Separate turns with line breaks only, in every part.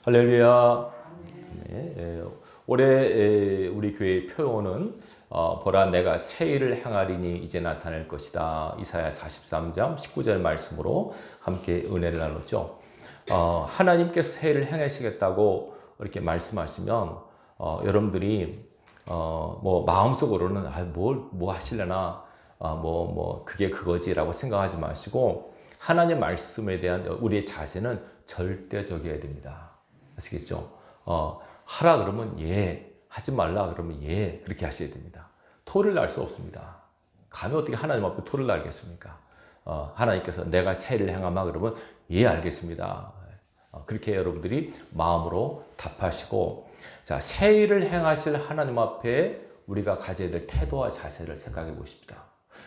할렐루야. 네, 올해 우리 교회의 표어는 보라 내가 새 일을 행하리니 이제 나타날 것이다. 이사야 43장 19절 말씀으로 함께 은혜를 나눴죠. 하나님께서 새 일을 행하시겠다고 이렇게 말씀하시면 여러분들이 뭐 마음속으로는 뭐 하시려나 그게 그거지라고 생각하지 마시고 하나님의 말씀에 대한 우리의 자세는 절대적이어야 됩니다. 아시겠죠? 하라 그러면 예, 하지 말라 그러면 예, 그렇게 하셔야 됩니다. 토를 날 수 없습니다. 감히 어떻게 하나님 앞에 토를 날겠습니까? 하나님께서 내가 새 일을 행하마 그러면 예, 알겠습니다. 그렇게 여러분들이 마음으로 답하시고, 자, 새 일을 행하실 하나님 앞에 우리가 가져야 될 태도와 자세를 생각해 보십시다.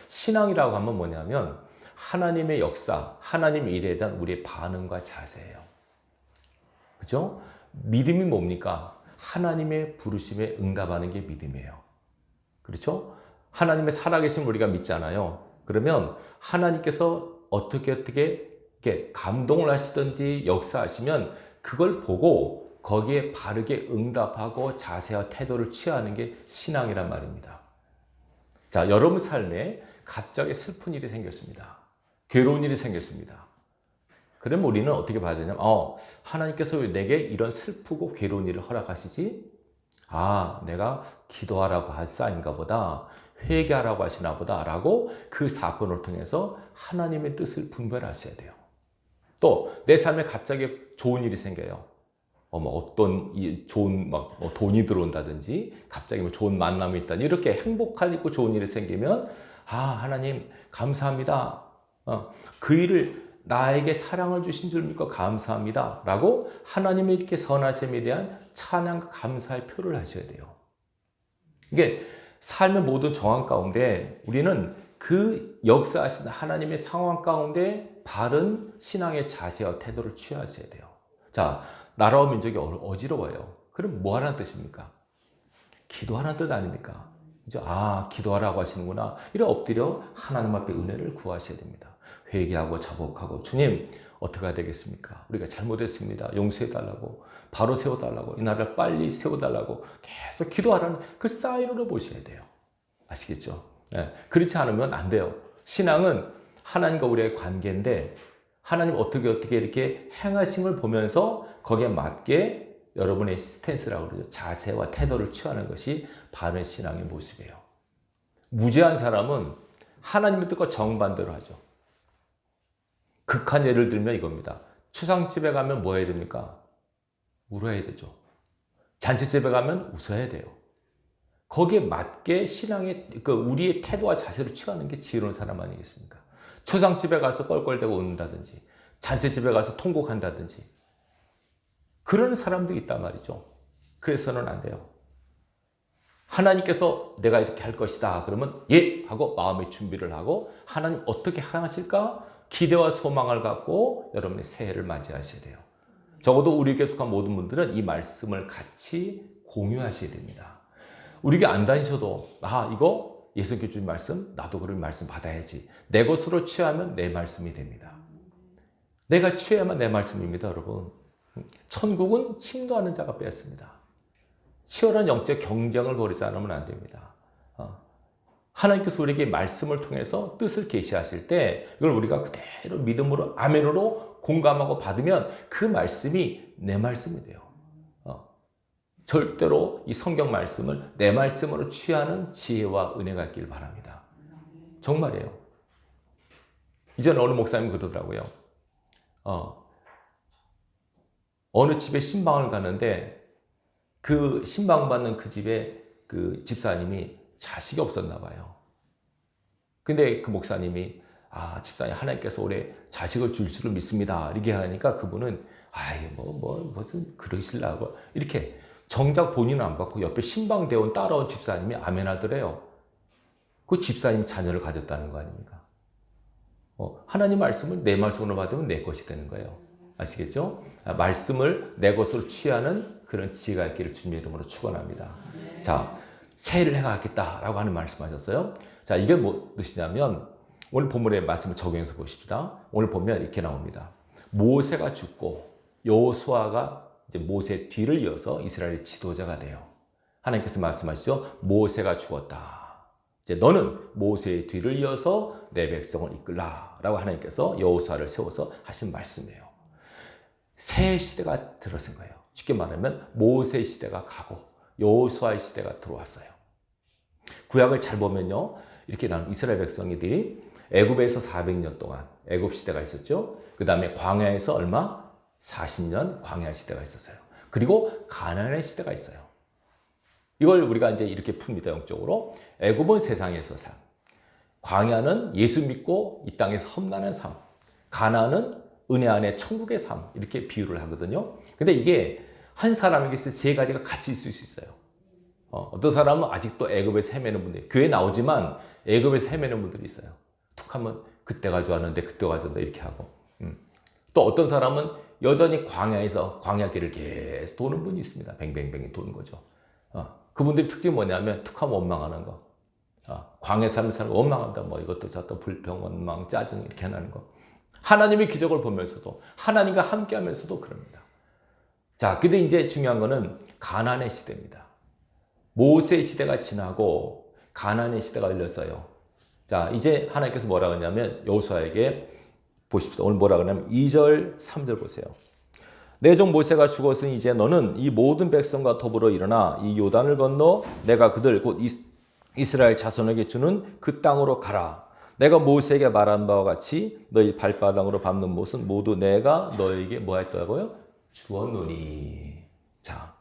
신앙이라고 하면 뭐냐면 하나님의 역사, 하나님의 일에 대한 우리의 반응과 자세예요. 그죠? 믿음이 뭡니까? 하나님의 부르심에 응답하는 게 믿음이에요. 그렇죠? 하나님의 살아계신 우리가 믿잖아요. 그러면 하나님께서 어떻게 이렇게 감동을 하시든지 역사하시면 그걸 보고 거기에 바르게 응답하고 자세와 태도를 취하는 게 신앙이란 말입니다. 자, 여러분 삶에 갑자기 슬픈 일이 생겼습니다. 괴로운 일이 생겼습니다. 그러면 우리는 어떻게 봐야 되냐면 하나님께서 왜 내게 이런 슬프고 괴로운 일을 허락하시지? 내가 기도하라고 할 사인가 보다, 회개하라고 하시나 보다 라고 그 사건을 통해서 하나님의 뜻을 분별하셔야 돼요. 또 내 삶에 갑자기 좋은 일이 생겨요. 어떤 좋은 돈이 들어온다든지 갑자기 좋은 만남이 있다든지 이렇게 행복하고 좋은 일이 생기면 하나님 감사합니다. 그 일을 나에게 사랑을 주신 줄 믿고 감사합니다 라고 하나님의 이렇게 선하심에 대한 찬양과 감사의 표를 하셔야 돼요. 이게 삶의 모든 정황 가운데 우리는 그 역사하신 하나님의 상황 가운데 바른 신앙의 자세와 태도를 취하셔야 돼요. 자, 나라와 민족이 어지러워요. 그럼 뭐 하라는 뜻입니까? 기도하라는 뜻 아닙니까? 이제 기도하라고 하시는구나. 이래 엎드려 하나님 앞에 은혜를 구하셔야 됩니다. 회개하고 자복하고 주님 어떻게 해야 되겠습니까? 우리가 잘못했습니다. 용서해달라고, 바로 세워달라고, 이 나라를 빨리 세워달라고 계속 기도하라는 그 사인으로 보셔야 돼요. 아시겠죠? 네. 그렇지 않으면 안 돼요. 신앙은 하나님과 우리의 관계인데 하나님 어떻게 이렇게 행하신 걸 보면서 거기에 맞게 여러분의 스탠스라고 그러죠. 자세와 태도를 취하는 것이 바른 신앙의 모습이에요. 무죄한 사람은 하나님의 뜻과 정반대로 하죠. 극한 예를 들면 이겁니다. 추상집에 가면 뭐 해야 됩니까? 울어야 되죠. 잔치집에 가면 웃어야 돼요. 거기에 맞게 신앙의 우리의 태도와 자세를 취하는 게 지혜로운 사람 아니겠습니까? 추상집에 가서 껄껄대고 웃는다든지 잔치집에 가서 통곡한다든지 그런 사람들이 있단 말이죠. 그래서는 안 돼요. 하나님께서 내가 이렇게 할 것이다 그러면 예 하고 마음의 준비를 하고 하나님 어떻게 하실까 기대와 소망을 갖고 여러분의 새해를 맞이하셔야 돼요. 적어도 우리 교회 속한 모든 분들은 이 말씀을 같이 공유하셔야 됩니다. 우리 교회 안 다니셔도 이거 예수님께 주신 말씀 나도 그런 말씀 받아야지. 내 것으로 취하면 내 말씀이 됩니다. 내가 취해야만 내 말씀입니다. 여러분, 천국은 침노하는 자가 빼앗습니다. 치열한 영적 경쟁을 벌이지 않으면 안 됩니다. 하나님께서 우리에게 말씀을 통해서 뜻을 계시하실 때 이걸 우리가 그대로 믿음으로 아멘으로 공감하고 받으면 그 말씀이 내 말씀이 돼요. 절대로 이 성경 말씀을 내 말씀으로 취하는 지혜와 은혜가 있길 바랍니다. 정말이에요. 이전에 어느 목사님이 그러더라고요. 어느 집에 신방을 가는데 그 신방 받는 그 집에 그 집사님이 자식이 없었나 봐요. 근데 그 목사님이 집사님 하나님께서 올해 자식을 줄 줄을 믿습니다. 이렇게 하니까 그분은 무슨 그러시려고 이렇게 정작 본인은 안 받고 옆에 신방대원 따라온 집사님이 아멘 하더래요. 그 집사님 자녀를 가졌다는 거 아닙니까? 하나님 말씀을 내 말씀으로 받으면 내 것이 되는 거예요. 아시겠죠? 말씀을 내 것으로 취하는 그런 지혜가 있기를 주님의 이름으로 축원합니다. 자, 새해를 행하겠다라고 하는 말씀하셨어요. 자, 이게 뭐 뜻이냐면 오늘 본문의 말씀을 적용해서 보십시다. 오늘 보면 이렇게 나옵니다. 모세가 죽고 여호수아가 이제 모세 뒤를 이어서 이스라엘의 지도자가 돼요. 하나님께서 말씀하시죠. 모세가 죽었다. 이제 너는 모세의 뒤를 이어서 내 백성을 이끌라라고 하나님께서 여호수아를 세워서 하신 말씀이에요. 새 시대가 들어선 거예요. 쉽게 말하면 모세 시대가 가고 여호수아의 시대가 들어왔어요. 구약을 잘 보면요. 이렇게 나온 이스라엘 백성들이 애굽에서 400년 동안 애굽 시대가 있었죠. 그 다음에 광야에서 얼마? 40년 광야 시대가 있었어요. 그리고 가나안의 시대가 있어요. 이걸 우리가 이제 이렇게 풉니다. 영적으로. 애굽은 세상에서 삶. 광야는 예수 믿고 이 땅에서 험난한 삶. 가나안은 은혜 안에 천국의 삶. 이렇게 비유를 하거든요. 근데 이게 한 사람에게 세 가지가 같이 있을 수 있어요. 어떤 사람은 아직도 애굽에서 헤매는 분들이, 교회 나오지만 애굽에서 헤매는 분들이 있어요. 툭 하면 그때가 좋았는데 그때가 좋았는데 이렇게 하고. 또 어떤 사람은 여전히 광야에서 광야길을 계속 도는 분이 있습니다. 뱅뱅뱅이 도는 거죠. 그분들의 특징이 뭐냐면 툭 하면 원망하는 거. 광야에 사는 사람 원망한다. 뭐 이것도 저것도 불평, 원망, 짜증 이렇게 하는 거. 하나님의 기적을 보면서도 하나님과 함께 하면서도 그럽니다. 자, 근데 이제 중요한 거는 가나안의 시대입니다. 모세의 시대가 지나고 가나안의 시대가 열렸어요. 자, 이제 하나님께서 뭐라고 하냐면 여호수아에게 보십시오. 오늘 뭐라고 하냐면 2절, 3절 보세요. 내 종 모세가 죽었으니 이제 너는 이 모든 백성과 더불어 일어나 이 요단을 건너 내가 그들 곧 이스라엘 자손에게 주는 그 땅으로 가라. 내가 모세에게 말한 바와 같이 너희 발바닥으로 밟는 못은 모두 내가 너에게 뭐 했다고요? 주었노니. 자,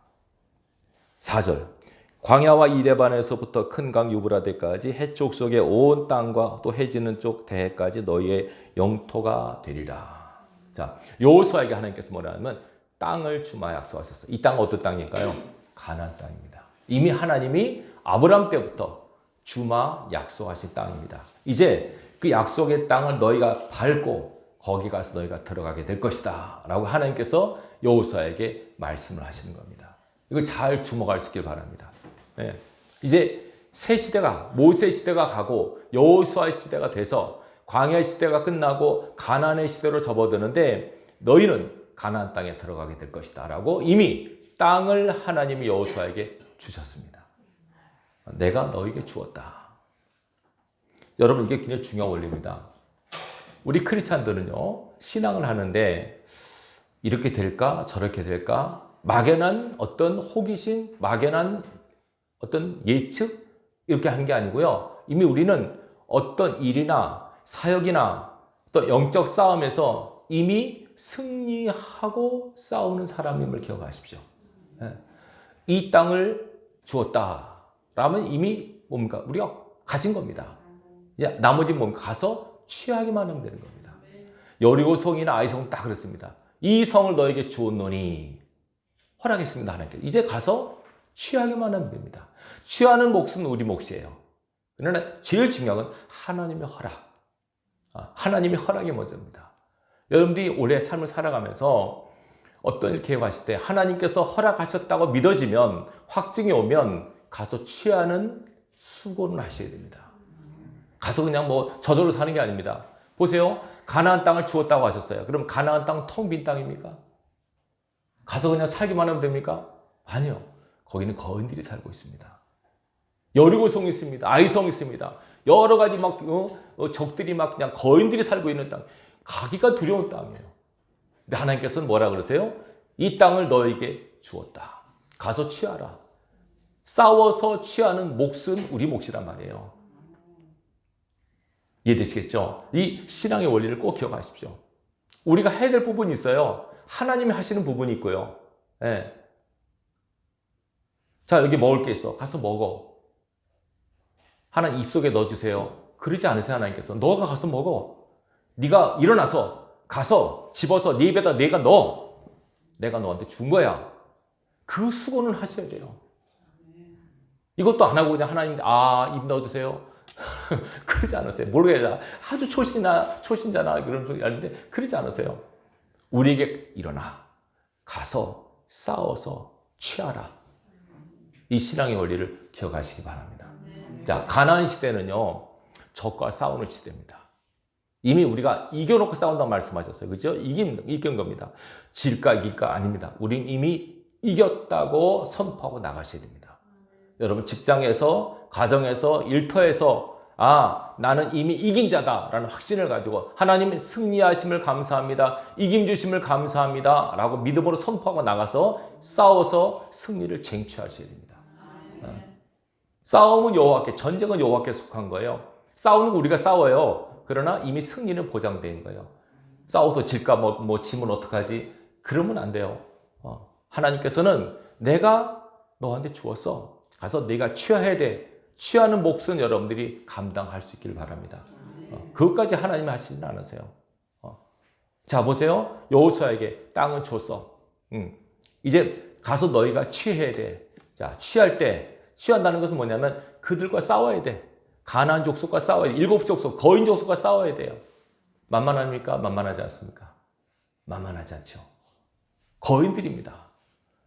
4절. 광야와 이레반에서부터 큰 강 유브라데까지 해쪽 속의 온 땅과 또 해지는 쪽 대해까지 너희의 영토가 되리라. 자, 여호수아에게 하나님께서 뭐라 하면 땅을 주마 약속하셨어요. 이 땅은 어떤 땅일까요? 가나안 땅입니다. 이미 하나님이 아브라함 때부터 주마 약속하신 땅입니다. 이제 그 약속의 땅을 너희가 밟고 거기 가서 너희가 들어가게 될 것이다 라고 하나님께서 여호수아에게 말씀을 하시는 겁니다. 이걸 잘 주목할 수 있길 바랍니다. 네. 이제 새 시대가 모세 시대가 가고 여호수아 시대가 돼서 광야 시대가 끝나고 가나안의 시대로 접어드는데 너희는 가나안 땅에 들어가게 될 것이다 라고 이미 땅을 하나님이 여호수아에게 주셨습니다. 내가 너에게 주었다. 여러분, 이게 굉장히 중요한 원리입니다. 우리 크리스찬들은요, 신앙을 하는데 이렇게 될까 저렇게 될까 막연한 어떤 호기심, 막연한 어떤 예측 이렇게 하는 게 아니고요. 이미 우리는 어떤 일이나 사역이나 또 영적 싸움에서 이미 승리하고 싸우는 사람임을 기억하십시오. 이 땅을 주었다라면 이미 뭡니까? 우리가 가진 겁니다. 이제 나머지 뭡니까? 가서 취하기만 하면 되는 겁니다. 여리고 성이나 아이 성 다 그렇습니다. 이 성을 너에게 주었노니 허락했습니다. 하나님께서. 이제 가서 취하기만 하면 됩니다. 취하는 몫은 우리 몫이에요. 그러나 제일 중요한 건 하나님의 허락. 하나님의 허락이 먼저입니다. 여러분들이 올해 삶을 살아가면서 어떤 일 계획하실 때 하나님께서 허락하셨다고 믿어지면, 확증이 오면 가서 취하는 수고는 하셔야 됩니다. 가서 그냥 뭐 저절로 사는 게 아닙니다. 보세요. 가나안 땅을 주었다고 하셨어요. 그럼 가나안 땅은 텅 빈 땅입니까? 가서 그냥 살기만 하면 됩니까? 아니요. 거기는 거인들이 살고 있습니다. 여리고성이 있습니다. 아이성이 있습니다. 여러 가지 막 적들이 막 그냥 거인들이 살고 있는 땅. 가기가 두려운 땅이에요. 근데 하나님께서는 뭐라 그러세요? 이 땅을 너에게 주었다. 가서 취하라. 싸워서 취하는 몫은 우리 몫이란 말이에요. 이해되시겠죠? 이 신앙의 원리를 꼭 기억하십시오. 우리가 해야 될 부분이 있어요. 하나님이 하시는 부분이 있고요. 네. 자, 여기 먹을 게 있어. 가서 먹어. 하나님 입속에 넣어주세요. 그러지 않으세요, 하나님께서. 너가 가서 먹어. 네가 일어나서 가서 집어서 네 입에다 내가 넣어. 내가 너한테 준 거야. 그 수고는 하셔야 돼요. 이것도 안 하고 그냥 하나님, 입 넣어주세요. 그러지 않으세요. 모르겠다. 아주 초신자나 그런 소리 하는데 그러지 않으세요. 우리에게 일어나. 가서 싸워서 취하라. 이 신앙의 원리를 기억하시기 바랍니다. 자, 가나안 시대는요, 적과 싸우는 시대입니다. 이미 우리가 이겨놓고 싸운다고 말씀하셨어요. 그죠? 이긴 겁니다. 질까 이길까 아닙니다. 우린 이미 이겼다고 선포하고 나가셔야 됩니다. 여러분 직장에서, 가정에서, 일터에서 나는 이미 이긴 자다라는 확신을 가지고 하나님 승리하심을 감사합니다. 이김 주심을 감사합니다. 라고 믿음으로 선포하고 나가서 싸워서 승리를 쟁취하셔야 됩니다. 싸움은 여호와께, 전쟁은 여호와께 속한 거예요. 싸우는 거 우리가 싸워요. 그러나 이미 승리는 보장된 거예요. 싸워서 질까 뭐 지면 어떡하지? 그러면 안 돼요. 하나님께서는 내가 너한테 주었어. 가서 네가 취해야 돼. 취하는 몫은 여러분들이 감당할 수 있기를 바랍니다. 그것까지 하나님이 하시진 않으세요. 자 보세요. 여호수아에게 땅은 줬어. 이제 가서 너희가 취해야 돼. 자 취할 때 취한다는 것은 뭐냐면 그들과 싸워야 돼. 가나안 족속과 싸워야 돼. 7 족속, 거인 족속과 싸워야 돼요. 만만합니까? 만만하지 않습니까? 만만하지 않죠. 거인들입니다.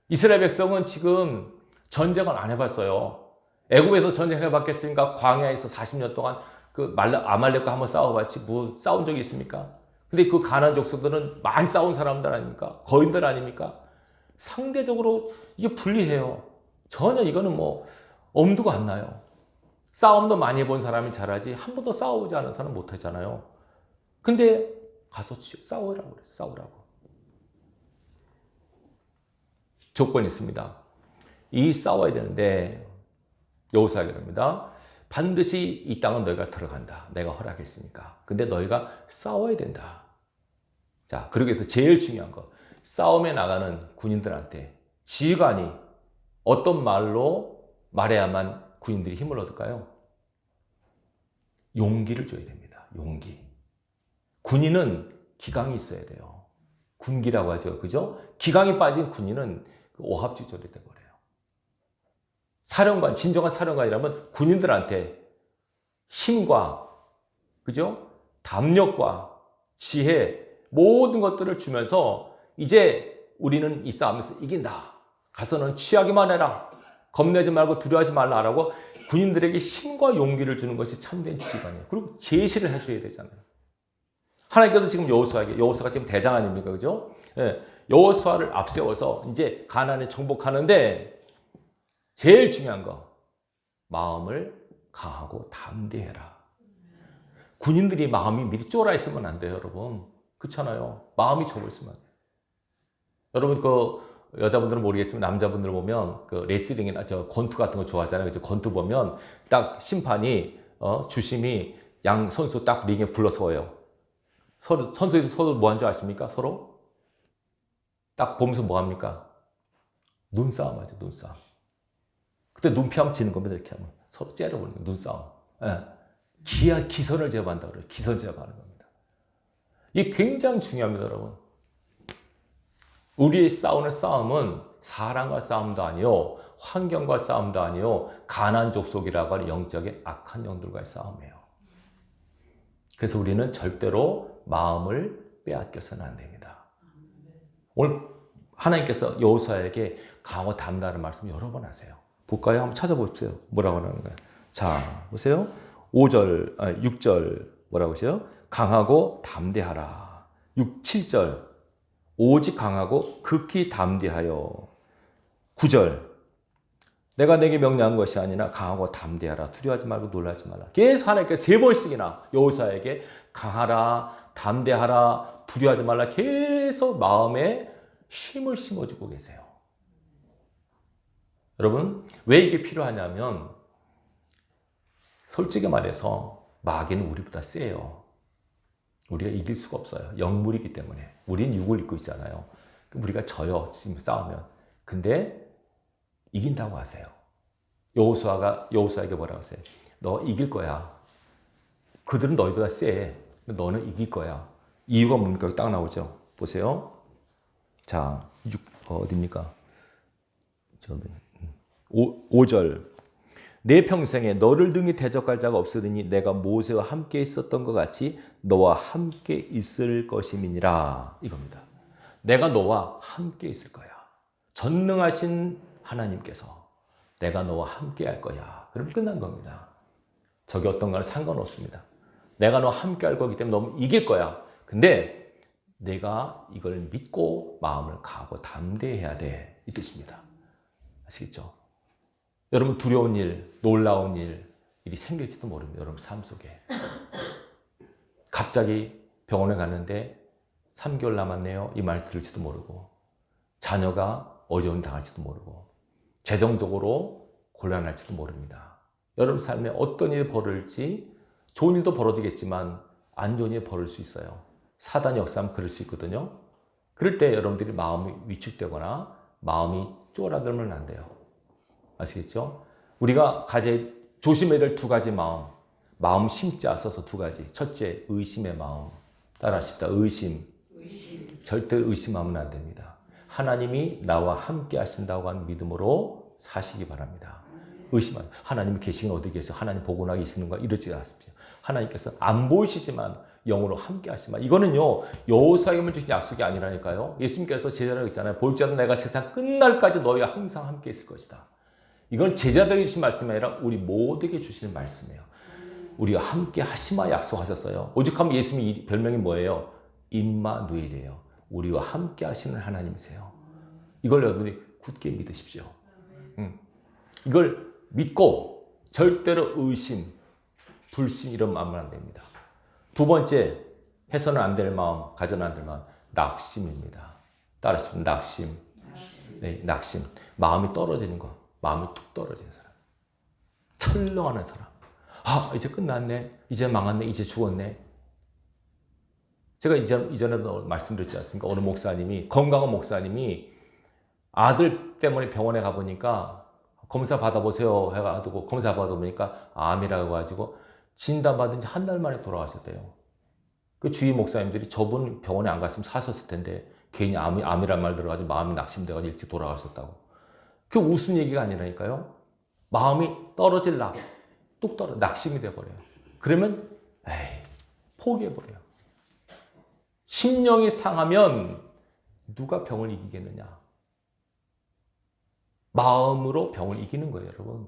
이스라엘 백성은 지금 전쟁을 안 해봤어요. 애굽에서 전쟁해봤겠습니까? 광야에서 40년 동안 그 아말렉과 한번 싸워봤지 뭐 싸운 적이 있습니까? 근데 그 가나안 족속들은 많이 싸운 사람들 아닙니까? 거인들 아닙니까? 상대적으로 이게 불리해요. 전혀 이거는 뭐 엄두가 안 나요. 싸움도 많이 해본 사람이 잘하지 한 번도 싸워보지 않은 사람은 못하잖아요. 근데 가서 싸우라고 그래요. 싸우라고. 조건이 있습니다. 이 싸워야 되는데 여호수아가 그럽니다. 반드시 이 땅은 너희가 들어간다. 내가 허락했으니까. 근데 너희가 싸워야 된다. 자, 그러기 위해서 제일 중요한 거. 싸움에 나가는 군인들한테 지휘관이 어떤 말로 말해야만 군인들이 힘을 얻을까요? 용기를 줘야 됩니다. 용기. 군인은 기강이 있어야 돼요. 군기라고 하죠. 그죠? 기강이 빠진 군인은 오합지졸이 돼버려요. 사령관, 진정한 사령관이라면 군인들한테 힘과, 그죠? 담력과 지혜, 모든 것들을 주면서 이제 우리는 이 싸움에서 이긴다. 가서는 취하기만 해라. 겁내지 말고 두려워하지 말라라고 군인들에게 힘과 용기를 주는 것이 참된 지휘관이에요. 그리고 제시를 해줘야 되잖아요. 하나님께서 지금 여호수아가 지금 대장 아닙니까? 그죠? 예, 여호수아를 앞세워서 이제 가나안에 정복하는데 제일 중요한 거, 마음을 강하고 담대해라. 군인들이 마음이 미리 쫄아 있으면 안 돼요, 여러분. 그렇잖아요. 마음이 좁아 있으면 안 돼요. 여러분 그 여자분들은 모르겠지만 남자분들 보면 그 레슬링이나 저 권투 같은 거 좋아하잖아요. 그죠? 권투 보면 딱 심판이 주심이 양 선수 딱 링에 불러서요. 선수들이 서로 뭐 한 줄 아십니까? 서로 딱 보면서 뭐 합니까? 눈싸움 하죠, 눈싸움. 그때 눈 피하면 지는 겁니다. 이렇게 하면 서로 째려보는 거예요. 눈싸움. 예. 기선을 제압한다 그래요. 기선 제압하는 겁니다. 이게 굉장히 중요합니다, 여러분. 우리의 싸우는 싸움은 사람과 싸움도 아니요, 환경과 싸움도 아니요, 가나안 족속이라고 하는 영적인 악한 영들과의 싸움이에요. 그래서 우리는 절대로 마음을 빼앗겨서는 안 됩니다. 오늘 하나님께서 여호수아에게 강하고 담대하는 말씀 여러 번 하세요. 볼까요? 한번 찾아보세요. 뭐라고 하는 거예요? 자, 보세요. 6절 뭐라고 하세요? 강하고 담대하라. 7절 오직 강하고 극히 담대하여. 9절 내가 내게 명령한 것이 아니라 강하고 담대하라. 두려워하지 말고 놀라지 말라. 계속 하나님께서 3번씩이나 여호수아에게 강하라, 담대하라, 두려워하지 말라 계속 마음에 힘을 심어주고 계세요. 여러분 왜 이게 필요하냐면 솔직히 말해서 마귀는 우리보다 세요. 우리가 이길 수가 없어요. 영물이기 때문에. 우린 육을 입고 있잖아요. 우리가 져요. 지금 싸우면. 근데 이긴다고 하세요. 여호수아에게 뭐라고 하세요? 너 이길 거야. 그들은 너희보다 세. 너는 이길 거야. 이유가 뭡니까? 여기 딱 나오죠. 보세요. 자, 어디입니까? 5절. 내 평생에 너를 등에 대적할 자가 없으니 내가 모세와 함께 있었던 것 같이 너와 함께 있을 것임이니라. 이겁니다. 내가 너와 함께 있을 거야. 전능하신 하나님께서 내가 너와 함께 할 거야. 그럼 끝난 겁니다. 저게 어떤 거는 상관없습니다. 내가 너 함께 할 거기 때문에 너 이길 거야. 근데 내가 이걸 믿고 마음을 가고 담대해야 돼. 이 뜻입니다. 아시겠죠? 여러분 두려운 일, 놀라운 일이 생길지도 모릅니다. 여러분 삶 속에. 갑자기 병원에 갔는데 3개월 남았네요. 이 말 들을지도 모르고 자녀가 어려움 당할지도 모르고 재정적으로 곤란할지도 모릅니다. 여러분 삶에 어떤 일이 벌어질지 좋은 일도 벌어지겠지만 안 좋은 일이 벌어질 수 있어요. 사단이 역사하면 그럴 수 있거든요. 그럴 때 여러분들이 마음이 위축되거나 마음이 쪼그라들면 안 돼요. 아시겠죠? 우리가 조심해야 될 두 가지 마음 심지 앞서서 두 가지. 첫째, 의심의 마음. 따라하십시다. 의심. 절대 의심하면 안 됩니다. 하나님이 나와 함께 하신다고 하는 믿음으로 사시기 바랍니다. 의심하면 하나님이 계시긴 어디 계세요? 하나님 보고 나 계시는가? 이러지 않습니다. 하나님께서 안 보이시지만 영으로 함께 하시지만 이거는요 여호수아에게만 주신 약속이 아니라니까요. 예수님께서 제자라고 했잖아요. 볼지어다 내가 세상 끝날까지 너희와 항상 함께 있을 것이다. 이건 제자들에게 주신 말씀이 아니라 우리 모두에게 주시는 말씀이에요. 우리와 함께 하시마 약속하셨어요. 오죽하면 예수님이 별명이 뭐예요? 임마누엘이에요. 우리와 함께 하시는 하나님이세요. 이걸 여러분이 굳게 믿으십시오. 이걸 믿고 절대로 의심, 불신 이런 마음은 안 됩니다. 두 번째, 해서는 안 될 마음, 가져는 안 될 마음, 낙심입니다. 따라하시면 낙심. 네, 낙심. 마음이 떨어지는 거. 마음이 툭 떨어지는 사람. 철렁하는 사람. 아, 이제 끝났네. 이제 망했네. 이제 죽었네. 제가 이전에도 말씀드렸지 않습니까? 어느 목사님이, 건강한 목사님이 아들 때문에 병원에 가보니까 검사 받아보세요 해가지고 검사 받아보니까 암이라고 해가지고 진단받은 지 한 달 만에 돌아가셨대요. 그 주위 목사님들이 저분 병원에 안 갔으면 사셨을 텐데 괜히 암이란 말 들어가지고 마음이 낙심돼가지고 일찍 돌아가셨다고. 그 웃은 얘기가 아니라니까요. 마음이 떨어질라 뚝 떨어 낙심이 돼버려요. 그러면 포기해버려요. 심령이 상하면 누가 병을 이기겠느냐. 마음으로 병을 이기는 거예요, 여러분.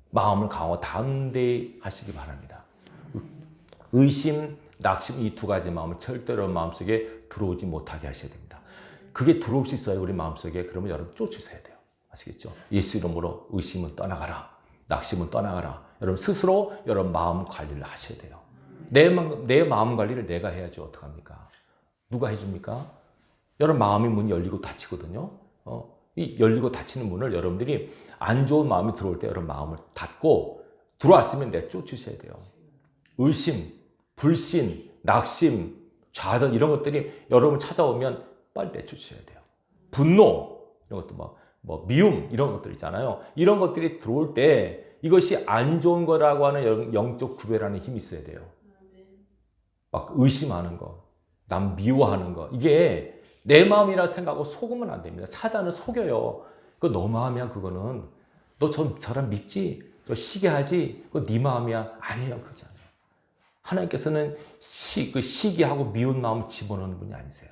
마음을 강하고 담대히 하시기 바랍니다. 의심, 낙심 이 두 가지 마음을 절대로 마음속에 들어오지 못하게 하셔야 됩니다. 그게 들어올 수 있어요, 우리 마음속에. 그러면 여러분 쫓으셔야 돼요. 아시겠죠? 예수 이름으로 의심은 떠나가라. 낙심은 떠나가라. 여러분 스스로 여러분 마음 관리를 하셔야 돼요. 내 마음 관리를 내가 해야죠. 어떡합니까? 누가 해줍니까? 여러분 마음의 문이 열리고 닫히거든요. 이 열리고 닫히는 문을 여러분들이 안 좋은 마음이 들어올 때 여러분 마음을 닫고 들어왔으면 내쫓으셔야 돼요. 의심, 불신, 낙심, 좌절 이런 것들이 여러분 찾아오면 빨리 내쫓으셔야 돼요. 분노 이런 것도 뭐 미움 이런 것들 있잖아요. 이런 것들이 들어올 때 이것이 안 좋은 거라고 하는 영적 구별하는 힘이 있어야 돼요. 막 의심하는 거, 남 미워하는 거 이게 내 마음이라 생각하고 속으면 안 됩니다. 사단은 속여요. 그거 너 마음이야 그거는. 너 저랑 밉지? 저 시기하지? 그거 네 마음이야. 아니에요. 그렇지 않아요. 하나님께서는 시기하고 미운 마음을 집어넣는 분이 아니세요.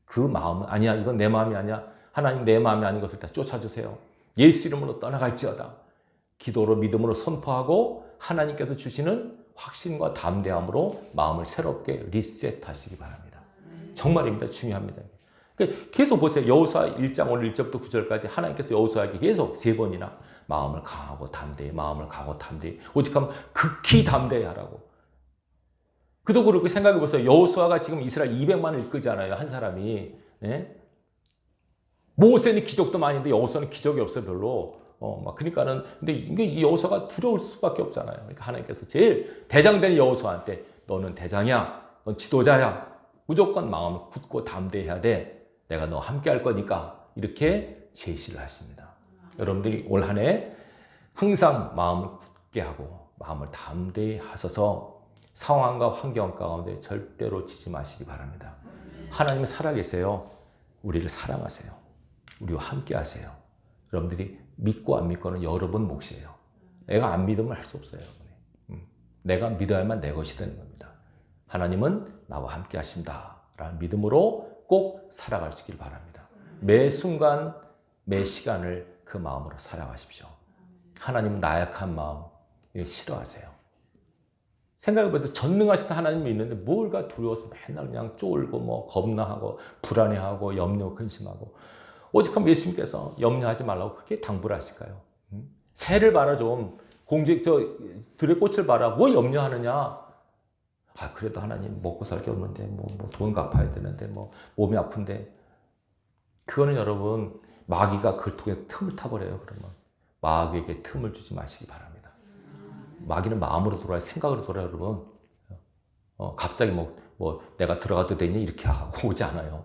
그 마음은 아니야. 이건 내 마음이 아니야. 하나님 내 마음이 아닌 것을 다 쫓아주세요. 예수 이름으로 떠나갈지어다. 기도로 믿음으로 선포하고 하나님께서 주시는 확신과 담대함으로 마음을 새롭게 리셋하시기 바랍니다. 정말입니다. 중요합니다. 계속 보세요. 여호수아 1장 오늘 1절부터 9절까지 하나님께서 여호수아에게 계속 3번이나 마음을 강하고 담대히 마음을 강하고 담대히 오직하면 극히 담대히 하라고. 그도 그렇게 생각해 보세요. 여호수아가 지금 이스라엘 200만을 이끌잖아요. 한 사람이. 예? 모세는 기적도 많이 했는데 여호수아는 기적이 없어요. 별로. 그러니까는 근데 이게 이 여호수아가 두려울 수밖에 없잖아요. 그러니까 하나님께서 제일 대장된 여호수아한테 너는 대장이야. 넌 지도자야. 무조건 마음을 굳고 담대해야 돼. 내가 너 함께 할 거니까. 이렇게 제시를 하십니다. 여러분들이 올 한 해 항상 마음을 굳게 하고 마음을 담대히 하셔서 상황과 환경 가운데 절대로 지지 마시기 바랍니다. 하나님은 살아계세요. 우리를 사랑하세요. 우리와 함께 하세요. 여러분들이 믿고 안 믿고는 여러분 몫이에요. 내가 안 믿으면 할 수 없어요. 내가 믿어야만 내 것이 되는 겁니다. 하나님은 나와 함께 하신다라는 믿음으로 꼭 살아갈 수 있길 바랍니다. 매 순간, 매 시간을 그 마음으로 살아가십시오. 하나님은 나약한 마음 싫어하세요. 생각해보세요. 전능하신 하나님이 있는데 뭘가 두려워서 맨날 그냥 쫄고 뭐 겁나하고 불안해하고 염려 근심하고 오직하면 예수님께서 염려하지 말라고 그렇게 당부를 하실까요? 새를 봐라 좀 들의 꽃을 봐라 뭐 염려하느냐? 아 그래도 하나님 먹고 살게 없는데 뭐 돈 갚아야 되는데 뭐 몸이 아픈데 그거는 여러분 마귀가 그 통에 틈을 타버려요. 그러면 마귀에게 틈을 주지 마시기 바랍니다. 마귀는 마음으로 돌아요. 생각으로 돌아요, 여러분. 갑자기 내가 들어가도 되니? 이렇게 하고 오지 않아요.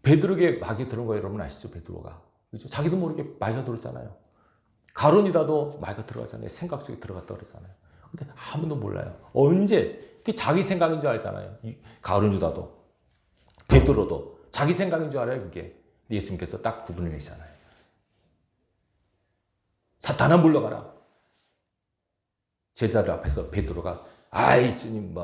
베드로에게 마귀 들어온 거 여러분 아시죠? 베드로가. 그죠? 자기도 모르게 마귀가 들어오잖아요. 가론이라도 마귀가 들어가잖아요. 생각 속에 들어갔다 그러잖아요. 근데 아무도 몰라요. 언제? 그게 자기 생각인 줄 알잖아요. 가론유다도. 베드로도. 자기 생각인 줄 알아요, 그게. 예수님께서 딱 구분을 내시잖아요. 사탄아 물러가라. 제자들 앞에서 베드로가 아이 주님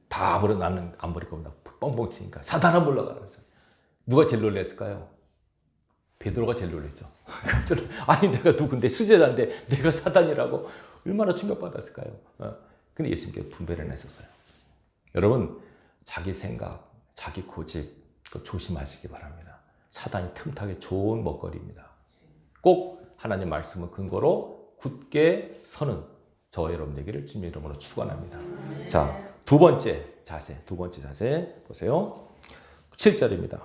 다 버려 나는 안 버릴 겁니다. 뻥뻥 치니까 사탄아 물러가라. 그래서 누가 제일 놀랐을까요? 베드로가 제일 놀랐죠. 갑자기 아니 내가 누군데 수제자인데 내가 사단이라고 얼마나 충격받았을까요? 근데 예수님께서 분별을 했었어요. 여러분 자기 생각, 자기 고집 조심하시기 바랍니다. 사단이 틈타기 좋은 먹거리입니다. 꼭 하나님 말씀을 근거로 굳게 서는 저와 여러분에게를 주님의 이름으로 축원합니다. 자, 두 번째 자세 보세요. 7절입니다.